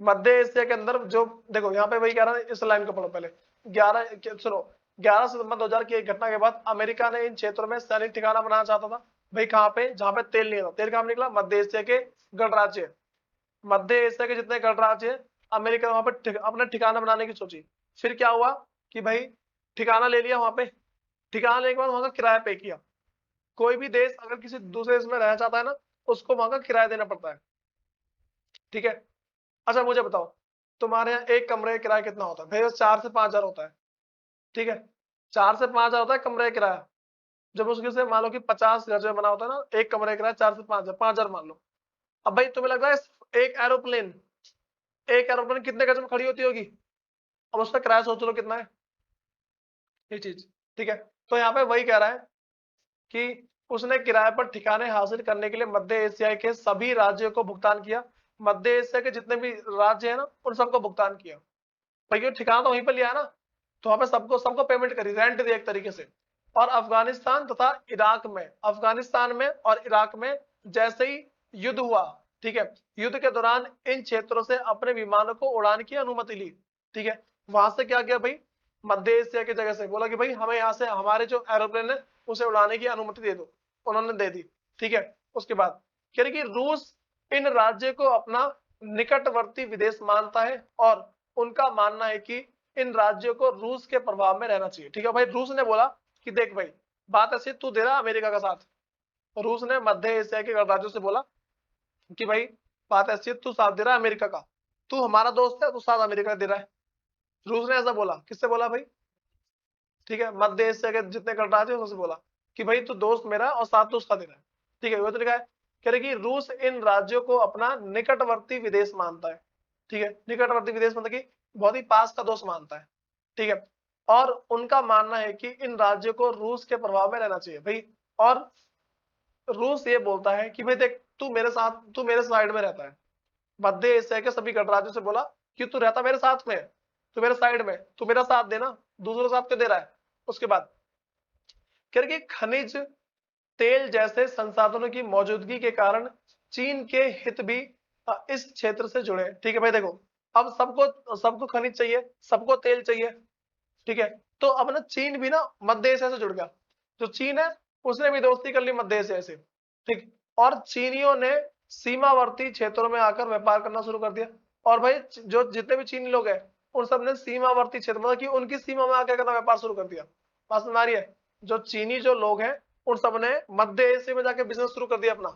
मध्य एशिया के अंदर जो देखो यहाँ पे वही कह रहा है, इस लाइन को पढ़ो पहले। 11 सुनो, 11 सितंबर 2000 की एक घटना के बाद अमेरिका ने इन क्षेत्रों में सैनिक ठिकाना बनाना चाहता था। भाई कहाँ पे? जहाँ पे तेल नहीं था। तेल कहाँ निकला? मध्य एशिया के गणराज्य, मध्य एशिया के जितने गणराज्य हैं, अमेरिका ने वहां पे अपना ठिकाना बनाने की सोची। फिर क्या हुआ कि भाई ठिकाना ले लिया वहां पे, ठिकाना लेने के बाद वहां का किराया पे किया। कोई भी देश अगर किसी दूसरे देश में रहना चाहता है ना, उसको वहां का किराया देना पड़ता है, ठीक है। अच्छा मुझे बताओ, तुम्हारे यहाँ एक कमरे का किराया कितना होता है? भैया 4 से 5 हजार होता है, ठीक है, 4 से 5 हजार होता है कमरे का किराया। जब उसके से मान लो कि 50 घर जो बना होता है ना, एक कमरे का किराया 4 से 5 हजार, 5 हजार मान लो। अब भाई तुम्हें लग रहा है एक एरोप्लेन एक एरोप्लेन कितने गज में खड़ी होती होगी? अब उसका किराया सोच लो कितना है ये चीज, ठीक है। तो यहाँ पे वही कह रहा है कि उसने किराए पर ठिकाने हासिल करने के लिए मध्य एशिया के सभी राज्यों को भुगतान किया। मध्य एशिया के जितने भी राज्य है ना, उन सबको भुगतान किया भाई, ये ठिकाना तो वहीं पर लिया है ना, तो वहां पे सबको सबको पेमेंट करी, रेंट दिया एक तरीके से। और अफगानिस्तान तथा इराक में, अफगानिस्तान में और इराक में जैसे ही युद्ध हुआ, ठीक है, युद्ध के दौरान इन क्षेत्रों से अपने विमानों को उड़ान की अनुमति ली, ठीक है। वहां से क्या किया भाई, मध्य एशिया की जगह से बोला कि भाई हमें यहाँ से हमारे जो एरोप्लेन है उसे उड़ाने की अनुमति दे दो, उन्होंने दे दी, ठीक है। उसके बाद कह रहे कि रूस इन राज्य को अपना निकटवर्ती विदेश मानता है और उनका मानना है कि इन राज्यों को रूस के प्रभाव में रहना चाहिए, ठीक है। भाई रूस ने बोला कि देख भाई, बात ऐसी तू दे रहा अमेरिका का साथ, रूस ने मध्य एशिया के राज्यों से बोला कि भाई बात ऐसी है, तू साथ दे रहा है अमेरिका का, तू हमारा दोस्त है, तू साथ अमेरिका दे रहा है। रूस ने ऐसा बोला, किससे बोला भाई, ठीक है, मध्य एशिया के जितने गणराज्य है उनसे बोला कि भाई तू दोस्त मेरा और साथ तू उसका दे रहा है, ठीक है। वो तो लिखा है, कह रहे कि रूस इन राज्यों को अपना निकटवर्ती विदेश मानता है, ठीक है। निकटवर्ती विदेश मतलब कि बहुत ही पास का दोस्त मानता है, ठीक है। और उनका मानना है कि इन राज्यों को रूस के प्रभाव में रहना चाहिए भाई। और रूस ये बोलता है कि भाई देख, तू मेरे साथ, तू मेरे साइड में रहता है। मध्य एशिया के सभी गणराज्यों से बोला कि तू रहता मेरे साथ में, तू मेरे साइड में, तू मेरा साथ देना, दूसरों का साथ क्यों दे रहा है। उसके बाद कह रहे कि खनिज तेल जैसे संसाधनों की मौजूदगी के कारण चीन के हित भी इस क्षेत्र से जुड़े, ठीक है। भाई देखो, अब सबको सबको खनिज चाहिए, सबको तेल चाहिए, ठीक है। तो अब ना चीन भी ना मध्य एशिया से जुड़ गया, जो चीन है उसने भी दोस्ती कर ली मध्य एशिया से, ठीक। और चीनियों ने सीमावर्ती क्षेत्रों में आकर व्यापार करना शुरू कर दिया। और भाई जो जितने भी चीनी लोग हैं उन सब ने सीमावर्ती क्षेत्र मतलब कि उनकी सीमा में आकर करना व्यापार शुरू कर दिया। बात समझ आ रही है, जो चीनी जो लोग हैं उन सब ने मध्य एशिया में जाके बिजनेस शुरू कर दिया अपना।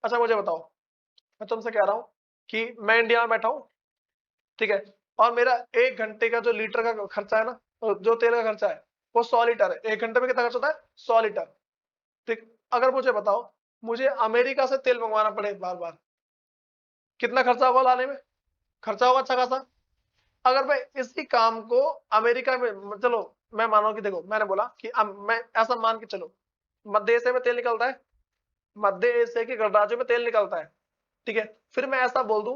अच्छा मुझे बताओ, मैं तुमसे कह रहा हूँ कि मैं इंडिया में बैठा हूँ, ठीक है, और मेरा 1 घंटे का जो लीटर का खर्चा है ना, जो तेल का खर्चा है वो 100 लीटर है। 1 घंटे में कितना खर्च होता है, 100 लीटर, ठीक। अगर मुझे बताओ, मुझे अमेरिका से तेल मंगवाना पड़े बार बार, कितना खर्चा होगा लाने में, खर्चा होगा अच्छा खासा। अगर मैं इसी काम को अमेरिका में, चलो मैं मानो कि देखो मैंने बोला कि मैं ऐसा मान के चलो, मध्य एशिया में तेल निकलता है, मध्य एशिया के गणराज्यों में तेल निकलता है, ठीक है। फिर मैं ऐसा बोल दूं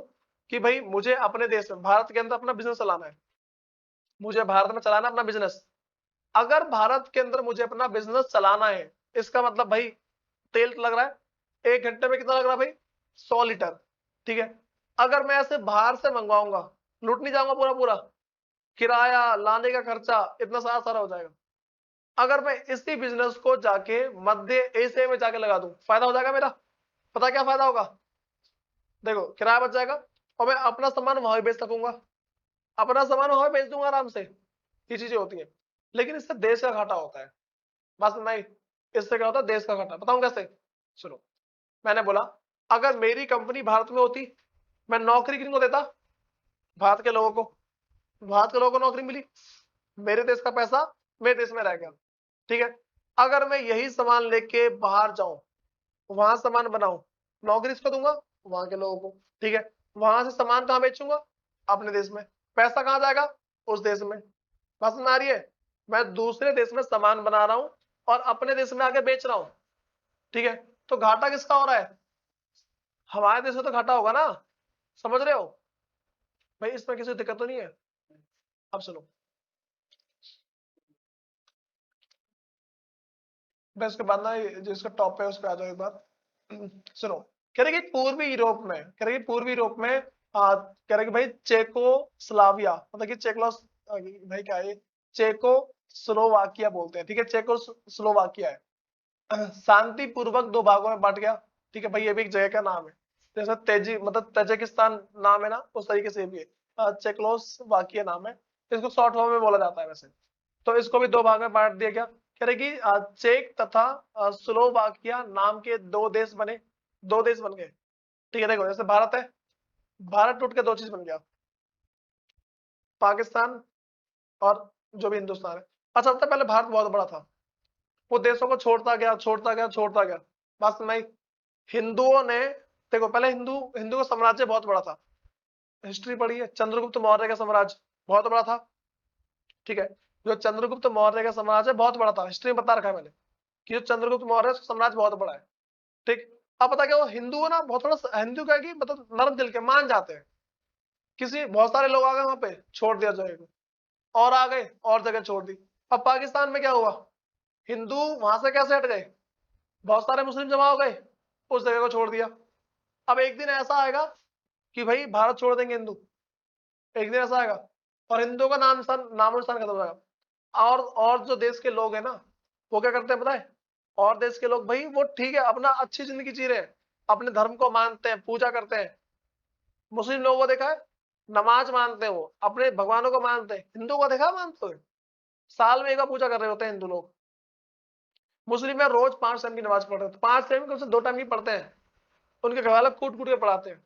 कि भाई मुझे अपने देश में, भारत के अंदर अपना बिजनेस चलाना है, मुझे भारत में चलाना अपना बिजनेस। अगर भारत के अंदर मुझे अपना बिजनेस चलाना है, इसका मतलब भाई तेल लग रहा है 1 घंटे में, कितना लग रहा है भाई, 100 लीटर, ठीक है। अगर मैं ऐसे बाहर से मंगवाऊंगा, लूट नहीं जाऊंगा पूरा पूरा, किराया लाने का खर्चा इतना सारा सारा हो जाएगा। अगर मैं इसी बिजनेस को जाके मध्य एशिया में जाके लगा दूं, फायदा हो जाएगा मेरा। पता क्या फायदा होगा, देखो किराया बच जाएगा और मैं अपना सामान वहां बेच सकूंगा, अपना सामान वहां बेच दूंगा आराम से, ये चीजें होती है। लेकिन इससे देश का घाटा होता है, बस नहीं, इससे क्या होता है, देश का घाटा। बताऊं कैसे, सुनो। मैंने बोला अगर मेरी कंपनी भारत में होती, मैं नौकरी किनको देता, भारत के लोगों को, भारत के लोगों को नौकरी मिली, मेरे देश का पैसा मेरे देश में रह गया, ठीक है। अगर मैं यही सामान लेके बाहर जाऊं, वहां सामान बनाऊं, नौकरी इसको दूंगा, वहां के लोगों को, ठीक है। वहां से सामान कहां बेचूंगा, अपने देश में, पैसा कहां जाएगा, उस देश में। बात समझ आ रही है, मैं दूसरे देश में सामान बना रहा हूं और अपने देश में आके बेच रहा हूं, ठीक है। तो घाटा किसका हो रहा है, हमारे देश में तो घाटा होगा ना, समझ रहे हो भाई, इसमें किसी दिक्कत तो नहीं है। अब सुनो, मैं उसके बाद ना जो इसका टॉप है उस पर आ जाओ एक बार। सुनो, कह रहे कि पूर्वी यूरोप में, कह रहे कि पूर्वी यूरोप में कह रहे कि भाई चेकोस्लाविया मतलब कि भाई क्या है, चेको स्लोवाकिया बोलते हैं, ठीक है, चेको स्लोवाकिया है, शांति पूर्वक 2 भागों में बांट गया, ठीक है। भाई ये भी एक जगह का नाम है, जैसे तेजी मतलब तजाकिस्तान नाम है ना, उस तरीके से भी है, चेकोस्लोवाकिया नाम है, इसको शॉर्ट फॉर्म में बोला जाता है वैसे। तो इसको भी 2 भाग में बांट दिया गया। कह रहे कि चेक तथा स्लोवाकिया नाम के 2 देश बने, 2 देश बन गए, ठीक है। देखो जैसे भारत है, भारत टूट के 2 चीज बन गया, पाकिस्तान और जो भी हिंदुस्तान है। अच्छा सबसे पहले भारत बहुत बड़ा था, वो देशों को छोड़ता गया छोड़ता गया छोड़ता गया, बस नहीं, हिंदुओं ने, देखो पहले हिंदू हिंदू का साम्राज्य बहुत बड़ा था, हिस्ट्री पढ़ी है, चंद्रगुप्त मौर्य का साम्राज्य बहुत बड़ा था, ठीक है। जो चंद्रगुप्त मौर्य का साम्राज्य बहुत बड़ा था, हिस्ट्री में बता रखा है मैंने कि जो चंद्रगुप्त मौर्य साम्राज्य बहुत बड़ा है, ठीक। अब पता क्या, वो हिंदू है ना, बहुत थोड़ा हिंदू क्या है कि मतलब नरम दिल के, मान जाते हैं। किसी बहुत सारे लोग आ गए वहां पे, छोड़ दिया जगह को, और आ गए और जगह छोड़ दी। अब पाकिस्तान में क्या हुआ, हिंदू वहां से कैसे हट गए, बहुत सारे मुस्लिम जमा हो गए, उस जगह को छोड़ दिया। अब एक दिन ऐसा आएगा कि भाई भारत छोड़ देंगे हिंदू, एक दिन ऐसा आएगा और हिंदुओं का नामो निशान खत्म हो जाएगा। और जो देश के लोग हैं ना, वो क्या करते हैं पता है, और देश के लोग भाई वो ठीक है अपना अच्छी जिंदगी जी रहे हैं, अपने धर्म को मानते हैं, पूजा करते हैं। मुस्लिम लोगों को देखा है, नमाज मानते हैं, वो अपने भगवानों को मानते हैं। हिंदू को देखा मानते हुए, साल में एक बार पूजा कर रहे होते हैं हिंदू लोग। मुस्लिम में रोज 5 टाइम की नमाज पढ़ रहे हैं, 5 टाइम कम से 2 टाइम की पढ़ते हैं। उनके घर वाले कूट कूट के पढ़ाते हैं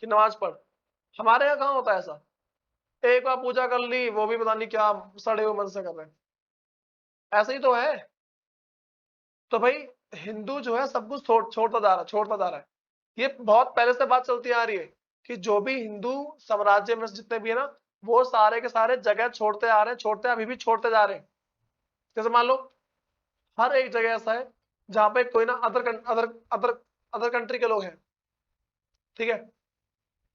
कि नमाज पढ़। हमारे यहाँ कहाँ होता है ऐसा, एक बार पूजा कर ली, वो भी पता नहीं क्या सड़े हुए मन से कर रहे हैं, ऐसे ही तो है। तो भाई हिंदू जो है सब कुछ छोड़ता जा रहा है। ये बहुत पहले से बात चलती आ रही है कि जो भी हिंदू साम्राज्य में जितने भी है ना, वो सारे के सारे जगह छोड़ते आ रहे हैं, छोड़ते अभी भी छोड़ते जा रहे हैं। जैसे मान लो हर एक जगह ऐसा है जहां पे कोई ना other other other other country के लोग हैं, ठीक है।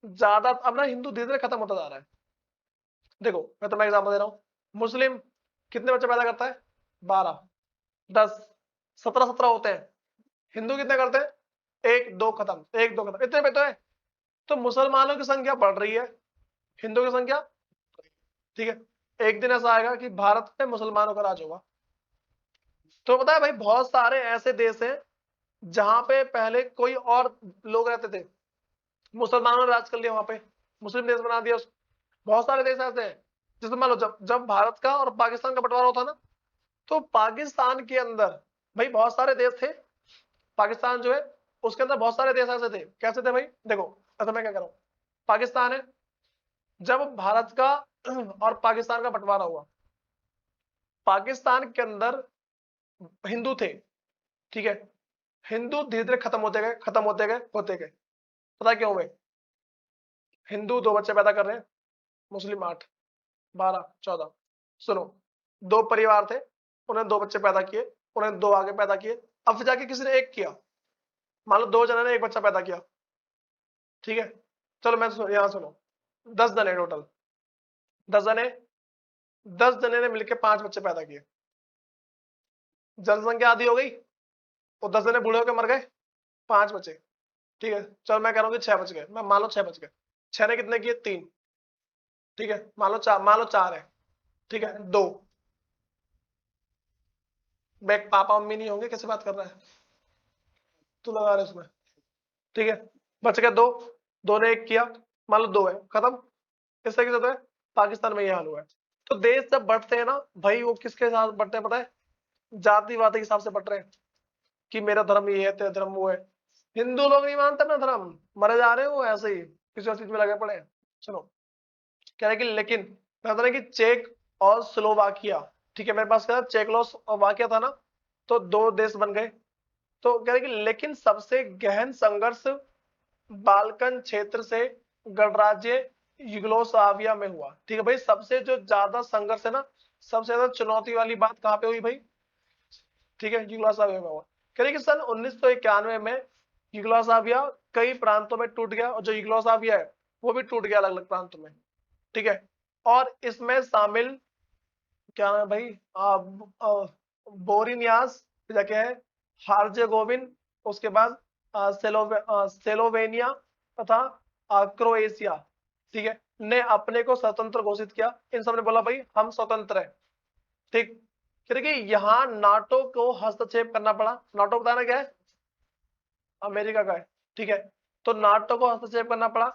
ज्यादा अब ना हिंदू धीरे धीरे खत्म होता जा रहा है। देखो मैं तुम्हें एग्जाम्पल दे रहा हूँ, मुस्लिम कितने बच्चे पैदा करता है, 12, 10, 17 होते हैं। हिंदू कितने करते हैं, 1 2 खत्म, 1 2 खत्म, इतने पे तो है। तो मुसलमानों की संख्या बढ़ रही है, हिंदू की संख्या, ठीक है। एक दिन ऐसा आएगा कि भारत पे मुसलमानों का राज होगा। तो पता है भाई बहुत सारे ऐसे देश हैं जहां पे पहले कोई और लोग रहते थे, मुसलमानों ने राज कर लिया वहां पे, मुस्लिम देश बना दिया उसको। बहुत सारे देश ऐसे हैं, जैसे मान लो जब जब भारत का और पाकिस्तान का बंटवारा होता ना, तो पाकिस्तान के अंदर भाई बहुत सारे देश थे। पाकिस्तान जो है उसके अंदर बहुत सारे देश ऐसे थे, कैसे थे भाई, देखो ऐसा मैं क्या कर रहा हूँ। पाकिस्तान है, जब भारत का और पाकिस्तान का बंटवारा हुआ, पाकिस्तान के अंदर हिंदू थे, ठीक है। हिंदू धीरे धीरे खत्म होते गए, खत्म होते गए। पता क्यों हुए, हिंदू 2 बच्चे पैदा कर रहे हैं, मुस्लिम 8, 12, 14। सुनो, 2 परिवार थे, उन्हें 2 बच्चे पैदा किए, उन्हें 2 आगे पैदा किए, अब फिर जाके किसी ने 1 किया। मान लो 2 जने ने 1 बच्चा पैदा किया, ठीक है। चलो मैं यहाँ सुनो, 10 जने टोटल, 10 जने, 10 जने ने मिलकर 5 बच्चे पैदा किए, जनसंख्या आधी हो गई, वो 10 जने बूढ़े होकर मर गए, 5 बचे, ठीक है। चलो मैं कह रहा हूँ कि 6 बच गए, मैं मान लो 6 बच गए, 6 ने कितने किए, 3, ठीक है। मान लो 4 है, ठीक है। 2 बैक, पापा मम्मी नहीं होंगे, कैसे बात कर रहा है तू, लगा रहे उसमें, ठीक है। बच गए 2, 2 ने 1 किया, मान लो 2 है, खत्म। इस तरीके से तो है, पाकिस्तान में ये हाल हुआ है। तो देश जब बढ़ते हैं ना भाई, वो किसके साथ बढ़ते हैं पता है, जातिवाद के हिसाब से बढ़ रहे हैं कि मेरा धर्म ये है, तेरा धर्म वो है। हिंदू लोग नहीं मानते अपना धर्म, मरे जा रहे हैं वो ऐसे ही, किसी और चीज में लगे पड़े हैं। सुनो, कह रहे कि लेकिन मैं बता रहा कि चेक और स्लोवाकिया, ठीक है, मेरे पास क्या चेकोस्लोवाकिया था ना, तो 2 देश बन गए। तो कह रहे कि लेकिन सबसे गहन संघर्ष बाल्कन क्षेत्र से गणराज्य युगोस्लाविया में हुआ, ठीक है भाई। सबसे जो ज्यादा संघर्ष है ना, सबसे ज्यादा चुनौती वाली बात कहाँ पे हुई भाई, ठीक है, युगोस्लाविया में हुआ। कह रहे कि सन 1991 में युगोस्लाविया कई प्रांतों में टूट गया, और जो युगोस्लाविया है वो भी टूट गया अलग अलग प्रांतों में, ठीक है। और इसमें शामिल क्या नाम है भाई, बोरिनियास, फिर क्या है, हार्जेगोविन, उसके बाद सेलोवेनिया तथा क्रोएशिया, ठीक है, ने अपने को स्वतंत्र घोषित किया। इन सब ने बोला भाई हम स्वतंत्र हैं, ठीक। फिर कि यहाँ नाटो को हस्तक्षेप करना पड़ा। नाटो बताना क्या है, अमेरिका का है, ठीक है। तो नाटो को हस्तक्षेप करना पड़ा,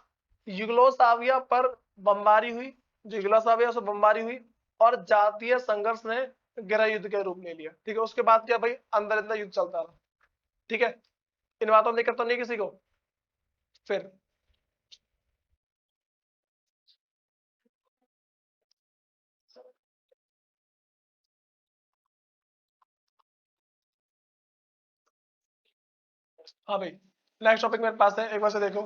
युगोस्लाविया पर बमबारी हुई, जो युगोस्लाविया से बमबारी हुई, और जातीय संघर्ष ने गृह युद्ध के रूप ले लिया, ठीक है। उसके बाद क्या भाई, अंदर अंदर युद्ध चलता रहा, ठीक है। इन बातों में दिक्कत तो नहीं किसी को। फिर हाँ भाई, नेक्स्ट टॉपिक मेरे पास है, एक बार से देखो।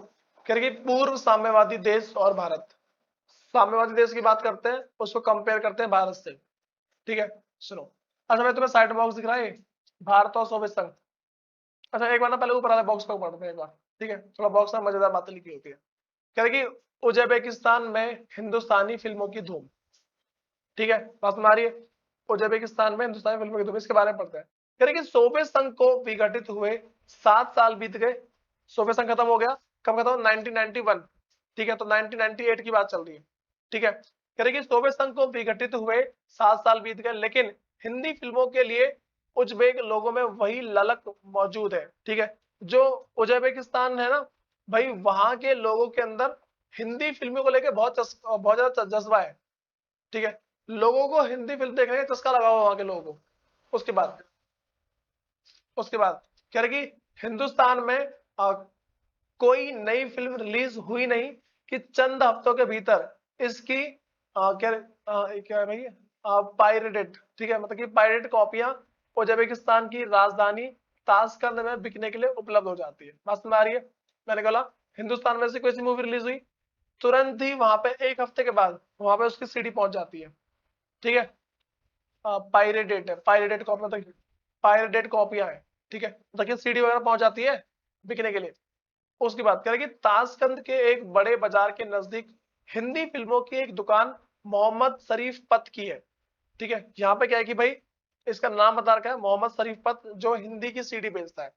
कह रही पूर्व साम्यवादी देश और भारत। साम्यवादी देश की बात करते हैं, उसको कंपेयर करते हैं भारत से। ठीक है, सुनो। अच्छा, मैं तुम्हें साइड बॉक्स दिख रहा है, भारत और सोवियत संघ। अच्छा, एक बार ना पहले ऊपर वाले बॉक्स को पढ़ते हैं एक बार। ठीक है, थोड़ा बॉक्स में मजेदार बातें लिखी होती है। कह रही उज्बेकिस्तान में हिंदुस्तानी फिल्मों की धूम। ठीक है, बात सुना रही है? उज्बेकिस्तान में हिंदुस्तानी फिल्मों की धूम, इसके बारे में पढ़ते हैं। कह रही सोवियत संघ को विघटित हुए 7 साल बीत गए। सोवियत संघ खत्म हो गया, कब खत्म? 1991। ठीक है, तो 1998 की बात चल रही है। ठीक है, कह रही सोवियत संघ को विघटित हुए 7 साल बीत गए, लेकिन हिंदी फिल्मों के लिए उज्बेक लोगों में वही ललक मौजूद है। ठीक है, जो उज्बेकिस्तान है ना भाई, वहां के लोगों के अंदर हिंदी फिल्मों को लेकर बहुत ज्यादा जज्बा है। ठीक है, लोगों को हिंदी फिल्म देखने का चस्का लगा हुआ वहां के लोगों को। उसके बाद कह रहे कि हिंदुस्तान में कोई नई फिल्म रिलीज हुई नहीं कि चंद हफ्तों के भीतर इसकी क्या है भाई, पायरेटेड, ठीक है, मतलब कि पायरेट कॉपियां उज्बेकिस्तान की राजधानी ताशकंद में बिकने के लिए उपलब्ध हो जाती है। बात समझ आ रही है? मैंने कहा हिंदुस्तान में से कोई सी मूवी रिलीज हुई, तुरंत ही वहां पे 1 हफ्ते के बाद वहां पे उसकी सीडी पहुंच जाती है। ठीक है, पायरेटेड है, पायरेटेड कॉपी मतलब पायरेटेड कॉपियां है। ठीक है, मतलब सीडी वगैरह पहुंच जाती है बिकने के लिए। उसकी बात करें कि ताशकंद के एक बड़े बाजार के नजदीक हिंदी फिल्मों की एक दुकान मोहम्मद शरीफ पत की है। ठीक है, यहाँ पे क्या है कि भाई इसका नाम बता रखा है मोहम्मद शरीफ पत, जो हिंदी की सीडी बेचता है।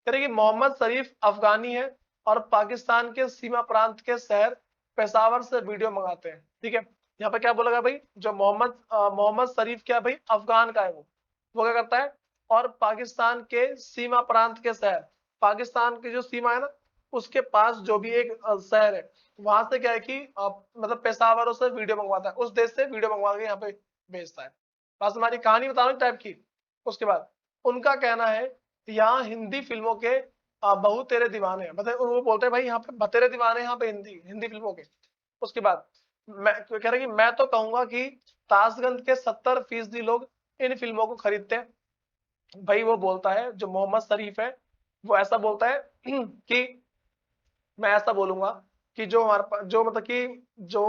कह कि मोहम्मद शरीफ अफगानी है और पाकिस्तान के सीमा प्रांत के शहर पेशावर से वीडियो मंगाते हैं। ठीक है, यहाँ पे क्या बोला गया भाई, जो मोहम्मद शरीफ क्या भाई, अफगान का है वो क्या करता है, और पाकिस्तान के सीमा प्रांत के शहर, पाकिस्तान की जो सीमा है ना उसके पास जो भी एक शहर है, वहां से क्या है कि मतलब पेशावरों से वीडियो मंगवाता है, उस देश से वीडियो मंगवा के यहाँ पे भेजता है। बस हमारी कहानी बता रहा टाइप की। उसके बाद उनका कहना है यहाँ हिंदी फिल्मों के बहु तेरे दीवाने हैं, मतलब वो बोलते हैं भाई यहाँ पे बतेरे दीवाने यहाँ पे हिंदी हिंदी फिल्मों के। उसके बाद मैं कह रहा कि मैं तो कहूंगा कि ताशगंज के 70% लोग इन फिल्मों को खरीदते हैं। भाई वो बोलता है, जो मोहम्मद शरीफ है वो ऐसा बोलता है कि मैं ऐसा बोलूंगा कि जो हमारे पास जो मतलब कि जो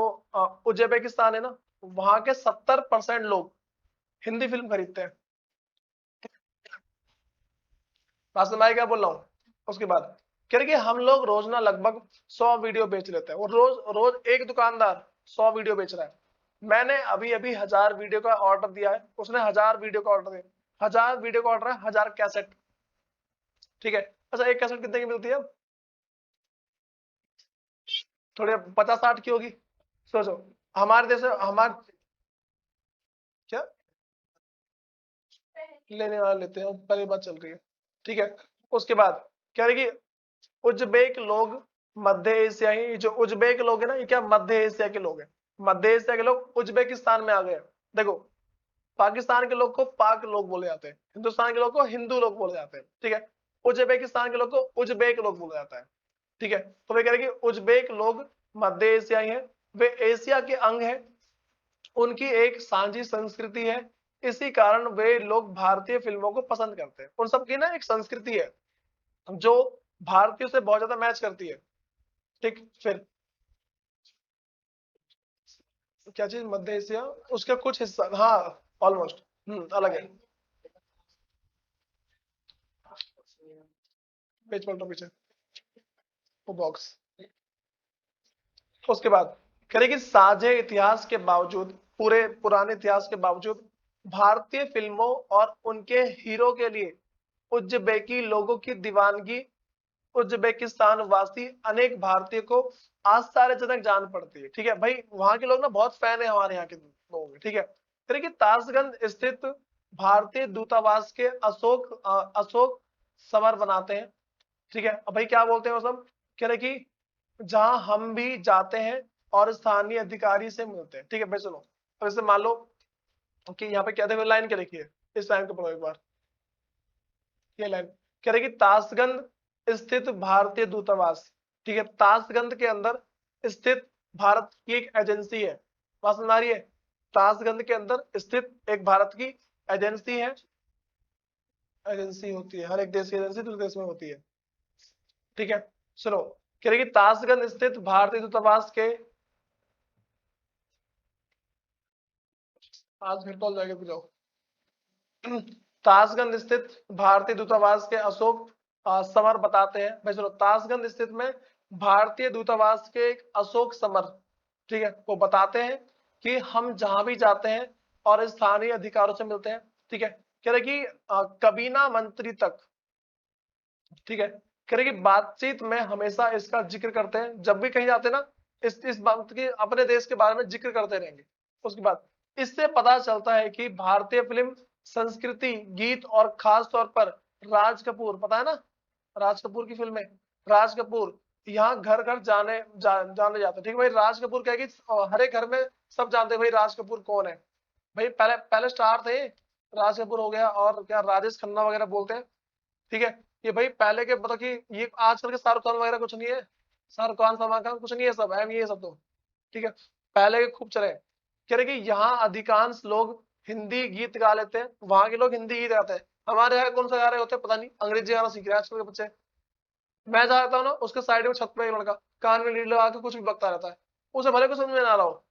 उज्बेकिस्तान है ना, वहां के 70% लोग हिंदी फिल्म खरीदते हैं। बात समझ में क्या बोल रहा हूँ? उसके बाद कह रहे कि हम लोग रोज ना लगभग 100 वीडियो बेच लेते हैं, और रोज रोज एक दुकानदार 100 वीडियो बेच रहा है। मैंने अभी अभी 1000 वीडियो का ऑर्डर दिया है, उसने 1000 वीडियो का ऑर्डर दिया, 1000 वीडियो का ऑर्डर है, 1000 कैसेट। ठीक है, अच्छा एक कैसेट कितने की मिलती है? थोड़ी 50-60 की होगी। सोचो, हमारे देश में हमारे क्या लेने वाले लेते हैं, पहली बात चल रही है। ठीक है, उसके बाद कह रहे कि उज्बेक लोग मध्य एशियाई, जो उज्बेक लोग है ना, ये क्या मध्य एशिया के लोग हैं। मध्य एशिया के लोग उज्बेकिस्तान में आ गए। देखो, पाकिस्तान के लोग को पाक लोग बोले जाते हैं, हिंदुस्तान के लोग को हिंदू लोग बोले जाते हैं। ठीक है, उज्बेकिस्तान के लोग को उज्बेक लोग बोला जाता है। ठीक है, तो वे कह रहे कि उज्बेक लोग मध्य एशियाई हैं, वे एशिया के अंग हैं, उनकी एक साझी संस्कृति है, इसी कारण वे लोग भारतीय फिल्मों को पसंद करते हैं। उन सबकी ना एक संस्कृति है जो भारतीयों से बहुत ज्यादा मैच करती है। ठीक, फिर क्या चीज मध्य एशिया, उसका कुछ हिस्सा, हाँ ऑलमोस्ट अलग है। पेज पलटो पीछे, वो बॉक्स। उसके बाद कह रहे कि साझे इतिहास के बावजूद, पूरे पुराने इतिहास के बावजूद भारतीय फिल्मों और उनके हीरो के लिए उज्बेकी लोगों की दीवानगी उज्बेकिस्तान वासी अनेक भारतीय को आश्चर्यजनक जान पड़ती है। ठीक है भाई, वहां के लोग ना बहुत फैन है हमारे यहाँ के लोगों के। ठीक है, फिर कि ताशगंज स्थित भारतीय दूतावास के अशोक समर बनाते हैं। ठीक है, अब भाई क्या बोलते हैं वो सब, कह रहे कि जहां हम भी जाते हैं और स्थानीय अधिकारी से मिलते हैं। ठीक है भाई, सुनो, अब जैसे मान लो कि यहाँ पे क्या देखो लाइन क्या लिखी है, इस लाइन को पढ़ो एक बार। ये लाइन कह रही कि ताशगंज स्थित भारतीय दूतावास, ठीक है, ताशगंज के अंदर स्थित भारत की एक एजेंसी है। बात समझ आ रही है? ताशगंज के अंदर स्थित एक भारत की एजेंसी है, एजेंसी होती है, हर एक देश की एजेंसी दूसरे देश में होती है। ठीक है, सुनो, कह रही कि ताशगंज स्थित भारतीय दूतावास के, आज फिर कॉल जाएगा, जाओ। ताशगंज स्थित भारतीय दूतावास के अशोक समर बताते हैं। भाई सुनो, ताशगंज स्थित में भारतीय दूतावास के एक अशोक समर, ठीक है, वो बताते हैं कि हम जहां भी जाते हैं और स्थानीय अधिकारियों से मिलते हैं, ठीक है, कह रहे कि कबीना मंत्री तक, ठीक है, कह रहे कि बातचीत में हमेशा इसका जिक्र करते हैं, जब भी कहीं जाते हैं ना, इस बात की अपने देश के बारे में जिक्र करते रहेंगे। उसके बाद इससे पता चलता है कि भारतीय फिल्म संस्कृति, गीत और खास तौर पर राज कपूर, पता है ना, राज कपूर की फिल्में, राज कपूर यहाँ घर घर जाने जाते, ठीक है भाई। राज कपूर क्या है कि हर एक घर में सब जानते हैं भाई राज कपूर कौन है। भाई पहले पहले स्टार थे, राज कपूर हो गया, और क्या राजेश खन्ना वगैरह बोलते हैं, ठीक है। ये भाई पहले के मतलब कि ये आजकल के शाहरुख खान वगैरह कुछ नहीं है, शाहरुख खान सलमान खान कुछ नहीं है, सब है ये सब तो, ठीक है, पहले के खूब चले। कह रहे कि यहाँ अधिकांश लोग हिंदी गीत गा लेते हैं, वहां के लोग हिंदी गीत गाते हैं, हमारे यहाँ कौन सा गा रहे होते हैं पता नहीं, अंग्रेजी गाना सीख रहे हैं आजकल के बच्चे। मैं जाता हूँ ना, उसके साइड में छत पे एक लड़का कान में लीड लगा के कुछ भी बकता रहता है, उसे भले को समझ में ना आ रहा हो,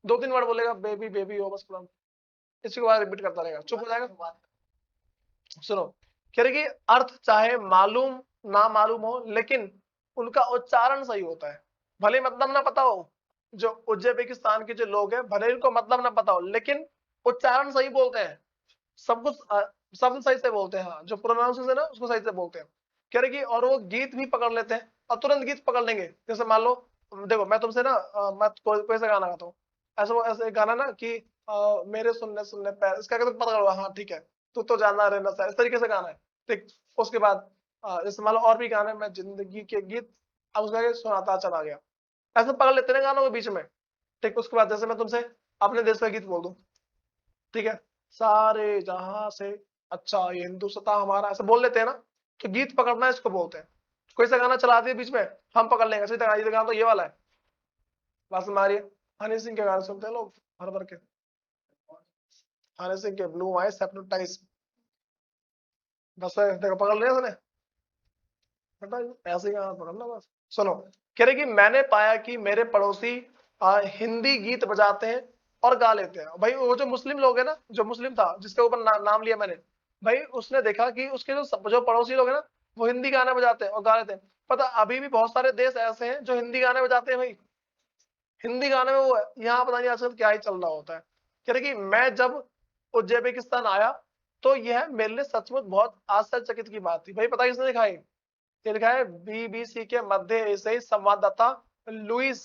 2-3 वर्ड बोलेगा, बेबी बेबी हो बस, इसी के बाद रिपीट करता रहेगा, चुप हो जाएगा। सुनो, कह रहे कि अर्थ चाहे मालूम ना मालूम हो, लेकिन उनका उच्चारण सही होता है, भले मतलब ना पता हो। जो उज्बेकिस्तान के जो लोग हैं, भले इनको मतलब ना पता हो, लेकिन उच्चारण सही बोलते हैं, सब कुछ शब्द सही से बोलते हैं, हाँ, जो प्रोनाउंसिएशन है ना उसको सही से बोलते हैं। कह रहे कि और वो गीत भी पकड़ लेते हैं, और तुरंत गीत पकड़ लेंगे। जैसे मान लो, देखो मैं तुमसे ना मैं कोई सा गाना गाता हूँ, ऐसा वो ऐसे गाना ना कि मेरे सुनने सुनने पैर, इसका कहते पकड़ लो, हाँ ठीक है, तू तो जाना रहना सा, इस तरीके से गाना है, ठीक। उसके बाद जैसे मान लो और भी गाने, मैं जिंदगी के गीत, अब उसका आगे सुनाता चला गया, ऐसे पकड़ लेते हैं ना गानों के बीच में, ठीक। उसके बाद जैसे मैं तुमसे अपने देश का गीत बोल दूं, ठीक है, सारे जहां से अच्छा ये हिंदुस्तान हमारा, ऐसे बोल लेते हैं ना, तो गीत पकड़ना इसको बोलते हैं। कोई सा गाना चला दिया बीच में, हम पकड़ लेंगे, अच्छा ये गाना तो ये वाला है, बस हमारी हनी सिंह के गाने सुनते हैं लोग भर भर के, हनी सिंह के ब्लू आइज हिप्नोटाइज, बस देखो पकड़ लिया उसने, बेटा ऐसे ही गाना पकड़ना बस। सुनो, कह रहे कि मैंने पाया कि मेरे पड़ोसी हिंदी गीत बजाते हैं और गा लेते हैं। भाई वो जो मुस्लिम लोग है ना, जो मुस्लिम था जिसके ऊपर नाम लिया मैंने, भाई उसने देखा कि उसके जो पड़ोसी लोग है ना, वो हिंदी गाने बजाते हैं और गा लेते हैं। पता अभी भी बहुत सारे देश ऐसे हैं जो हिंदी गाने बजाते हैं भाई, हिंदी गाने में वो है। यहाँ पता नहीं आजकल क्या ही चल रहा होता है। कह रहे कि मैं जब उज्बेकिस्तान आया तो यह मेरे लिए सचमुच बहुत आश्चर्यचकित की बात थी। भाई पता किसने दिखाई, ये लिखा है बीबीसी के मध्य एशियाई संवाददाता लुइस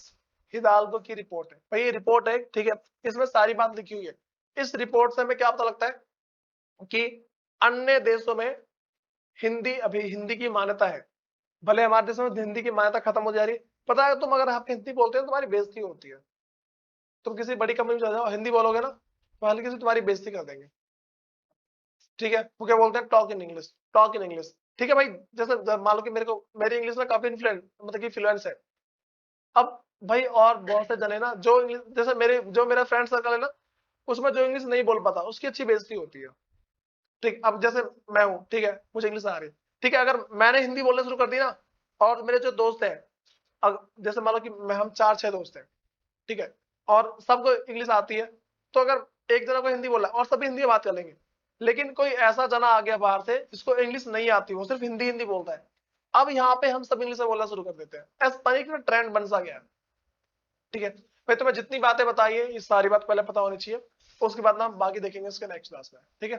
हिदाल्गो की रिपोर्ट है। भाई ये रिपोर्ट है, ठीक है, इसमें सारी बात लिखी हुई है। इस रिपोर्ट से हमें क्या पता लगता है कि अन्य देशों में हिंदी, अभी हिंदी की मान्यता है, भले हमारे देश में हिंदी की मान्यता खत्म हो जा रही है। पता है, तुम अगर आप हिंदी बोलते हो तुम्हारी बेइज्जती होती है, तुम किसी बड़ी कंपनी में चले जाओ, हिंदी बोलोगे ना तो हल्की सी तुम्हारी बेइज्जती कर देंगे, ठीक है। वो क्या बोलते हैं, talk in English, talk in English, ठीक है भाई। जैसे मान लो कि मेरी इंग्लिश में काफी इन्फ्लुएंस, मतलब कि फ्लुएंस है। अब भाई और बहुत से जने ना जो जैसे जो मेरा फ्रेंड सर्कल है ना, उसमें जो इंग्लिश नहीं बोल पाता उसकी अच्छी बेइज्जती होती है, ठीक। अब जैसे मैं हूँ, ठीक है, मुझे इंग्लिश आ रही है, ठीक है, अगर मैंने हिंदी बोलना शुरू कर दी ना, और मेरे जो दोस्त हैं, जैसे मान लो कि हम 4-6 दोस्त हैं, ठीक है, और सबको इंग्लिश आती है, तो अगर एक जना को हिंदी बोला और सभी हिंदी में बात कर लेंगे, लेकिन कोई ऐसा जना आ गया बाहर से जिसको इंग्लिश नहीं आती, वो सिर्फ हिंदी हिंदी बोलता है, अब यहाँ पे हम सब इंग्लिश में बोलना शुरू कर देते हैं। ऐसा तरीके का ट्रेंड बन सा गया है, ठीक है। भाई तुम्हें जितनी बातें बताई है ये सारी बात पहले पता होनी चाहिए, उसके बाद ना हम बाकी देखेंगे इसके नेक्स्ट क्लास में, ठीक है।